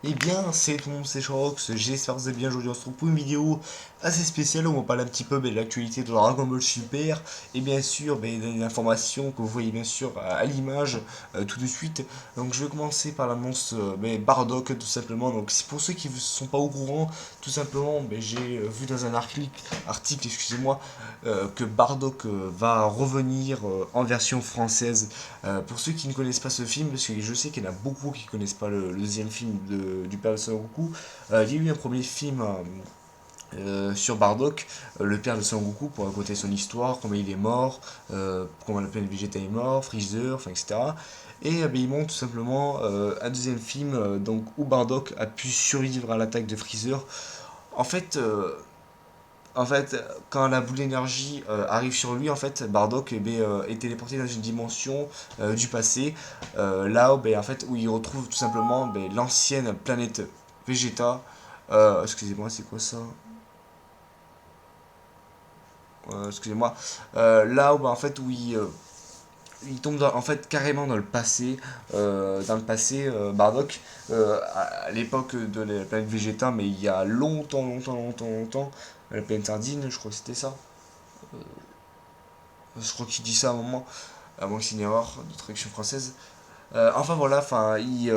Eh bien, c'est tout le monde, c'est Shorox, j'espère que vous allez bien. Aujourd'hui on se retrouve pour une vidéo assez spéciale où on va parler un petit peu de l'actualité de Dragon Ball Super et bien sûr des informations que vous voyez bien sûr à l'image tout de suite. Donc je vais commencer par l'annonce Bardock tout simplement. Donc c'est pour ceux qui ne sont pas au courant, tout simplement j'ai vu dans un article excusez-moi, que Bardock va revenir en version française. Pour ceux qui ne connaissent pas ce film, parce que je sais qu'il y en a beaucoup qui ne connaissent pas le deuxième film du père de Son Goku, il y a eu un premier film sur Bardock, le père de Son Goku, pour raconter son histoire, comment il est mort, comment la planète Vegeta est mort, Freezer, enfin, etc. Et il montre tout simplement un deuxième film donc, où Bardock a pu survivre à l'attaque de Freezer. En fait, euh, en fait, quand la boule d'énergie arrive sur lui, en fait, Bardock est téléporté dans une dimension du passé, là où, en fait, où il retrouve tout simplement l'ancienne planète Vegeta. Excusez-moi, c'est quoi ça? Excusez-moi. Là où, en fait, où il tombe en fait carrément dans le passé, Bardock, à l'époque de la planète Vegeta, mais il y a longtemps, la planète Sardine, je crois que c'était ça. Je crois qu'il dit ça à un moment, à moins que c'est une erreur de traduction française. Enfin voilà, il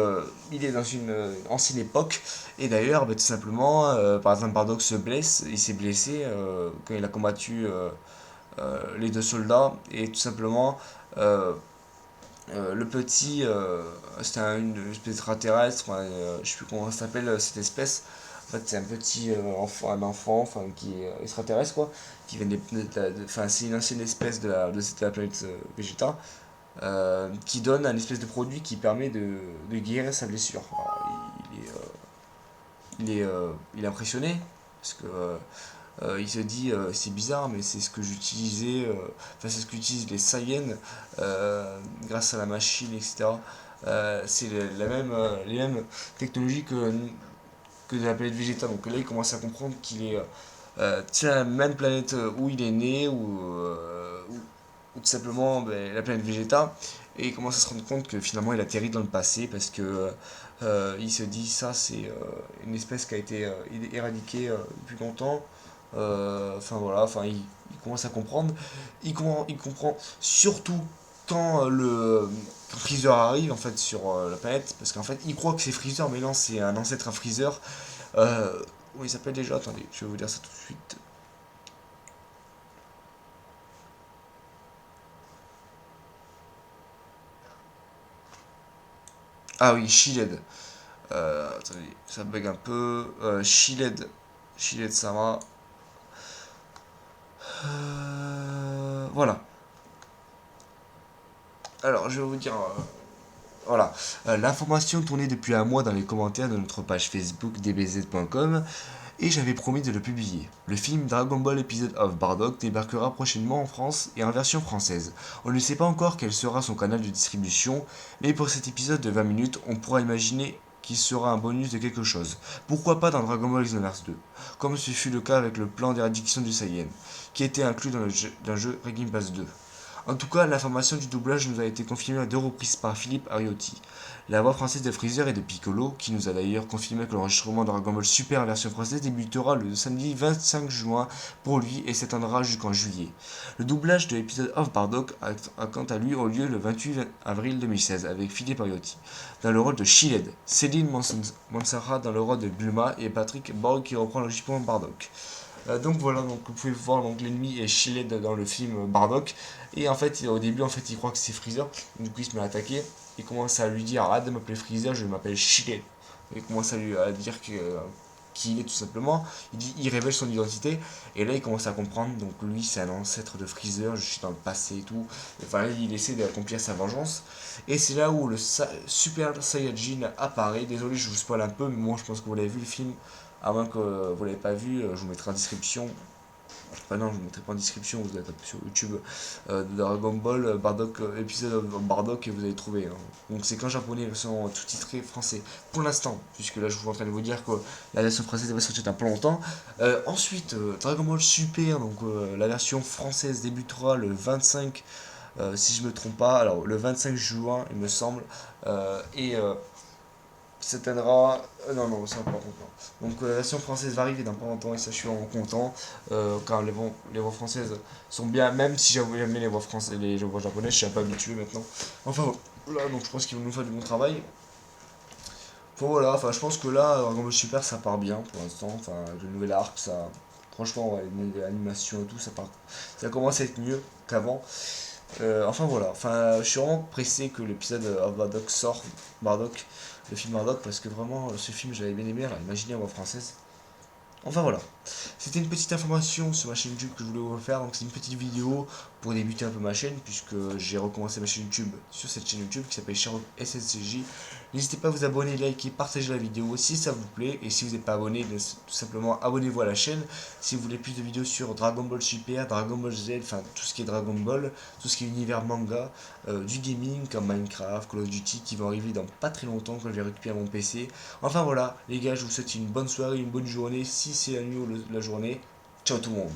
est dans une ancienne époque. Et d'ailleurs, tout simplement, par exemple, Bardock se blesse. Il s'est blessé quand il a combattu les deux soldats. Et tout simplement, euh, le petit, c'était une espèce extraterrestre. Enfin, je sais plus comment ça s'appelle cette espèce. En fait, c'est un petit enfant enfin, qui est extraterrestre, quoi. Qui vient enfin, c'est une ancienne espèce de la planète Vegeta qui donne un espèce de produit qui permet de guérir sa blessure. Alors, il est impressionné parce que il se dit c'est bizarre mais c'est ce que j'utilisais, enfin c'est ce qu'utilisent les Saiyans grâce à la machine etc. C'est les mêmes technologies que de la planète Vegeta. Donc là il commence à comprendre qu'il est sur la même planète où il est né ou tout simplement la planète Vegeta. Et il commence à se rendre compte que finalement il atterrit dans le passé parce que il se dit ça c'est une espèce qui a été éradiquée depuis longtemps. Enfin voilà, il commence à comprendre. Il comprend surtout quand quand Freezer arrive en fait sur la planète parce qu'en fait il croit que c'est Freezer mais non c'est un ancêtre à Freezer. Comment il s'appelle déjà? Attendez, je vais vous dire ça tout de suite. Ah oui, Shiled. Attendez, ça bug un peu. Shiled Sama. Voilà. Alors, je vais vous dire. Voilà. L'information tournait depuis un mois dans les commentaires de notre page Facebook dbz.com et j'avais promis de le publier. Le film Dragon Ball Episode of Bardock débarquera prochainement en France et en version française. On ne sait pas encore quel sera son canal de distribution, mais pour cet épisode de 20 minutes, on pourra imaginer qu'il sera un bonus de quelque chose. Pourquoi pas dans Dragon Ball Xenoverse 2, comme ce fut le cas avec le plan d'éradication du Saiyan, qui était inclus dans le jeu Regime Pass 2. En tout cas, l'information du doublage nous a été confirmée à deux reprises par Philippe Ariotti, la voix française de Freezer et de Piccolo, qui nous a d'ailleurs confirmé que l'enregistrement de Dragon Ball Super version française débutera le samedi 25 juin pour lui et s'étendra jusqu'en juillet. Le doublage de l'épisode of Bardock a quant à lui eu lieu le 28 avril 2016 avec Philippe Ariotti dans le rôle de Shiled, Céline Mansara dans le rôle de Bulma et Patrick Borg qui reprend logiquement Bardock. Donc voilà, donc vous pouvez voir donc l'ennemi est Shiled dans le film Bardock. Et en fait, au début, en fait, il croit que c'est Freezer. Du coup, il se met à attaquer. Il commence à lui dire arrête de m'appeler Freezer, je m'appelle Shiled. Il commence à dire qui il est tout simplement. Il révèle son identité. Et là, il commence à comprendre. Donc lui, c'est un ancêtre de Freezer. Je suis dans le passé et tout. Enfin, il essaie d'accomplir sa vengeance. Et c'est là où le Super Saiyajin apparaît. Désolé, je vous spoil un peu, mais moi, je pense que vous l'avez vu le film. À moins que vous ne l'avez pas vu, je vous mettrai en description. Enfin non, je ne vous mettrai pas en description, vous allez taper sur YouTube Dragon Ball Bardock, épisode of Bardock et vous allez trouver. Hein. Donc c'est qu'en japonais, version sous-titrée français. Pour l'instant, puisque là je suis en train de vous dire que la version française va sortir dans pas longtemps. Ensuite, Dragon Ball Super, donc la version française débutera le 25, si je me trompe pas, alors le 25 juin il me semble. Et s'atteindra. Non, non, ça va pas longtemps. Donc la version française va arriver dans pas longtemps et ça je suis vraiment content. Car les voix françaises sont bien, même si j'aimais les voix françaises, les voix japonaises, je suis un peu habitué maintenant. Enfin voilà, donc je pense qu'ils vont nous faire du bon travail. Enfin voilà, enfin je pense que là, Dragon Ball Super ça part bien pour l'instant. Enfin le nouvel arc, ça. Franchement, ouais, l'animation et tout, ça commence à être mieux qu'avant. Enfin voilà, enfin je suis vraiment pressé que l'épisode of Bardock sorte, Bardock, le film Bardock, parce que vraiment ce film j'avais bien aimé, alors imaginez en voix française. Enfin voilà, c'était une petite information sur ma chaîne YouTube que je voulais vous faire, donc c'est une petite vidéo pour débuter un peu ma chaîne, puisque j'ai recommencé ma chaîne YouTube sur cette chaîne YouTube qui s'appelle Sherlock SSCJ. N'hésitez pas à vous abonner, liker, partager la vidéo si ça vous plaît, et si vous n'êtes pas abonné, tout simplement abonnez-vous à la chaîne. Si vous voulez plus de vidéos sur Dragon Ball Super, Dragon Ball Z, enfin tout ce qui est Dragon Ball, tout ce qui est univers manga, du gaming comme Minecraft, Call of Duty qui vont arriver dans pas très longtemps quand je vais récupérer mon PC. Enfin voilà, les gars, je vous souhaite une bonne soirée, une bonne journée, si c'est la nuit ou la journée. Ciao tout le monde.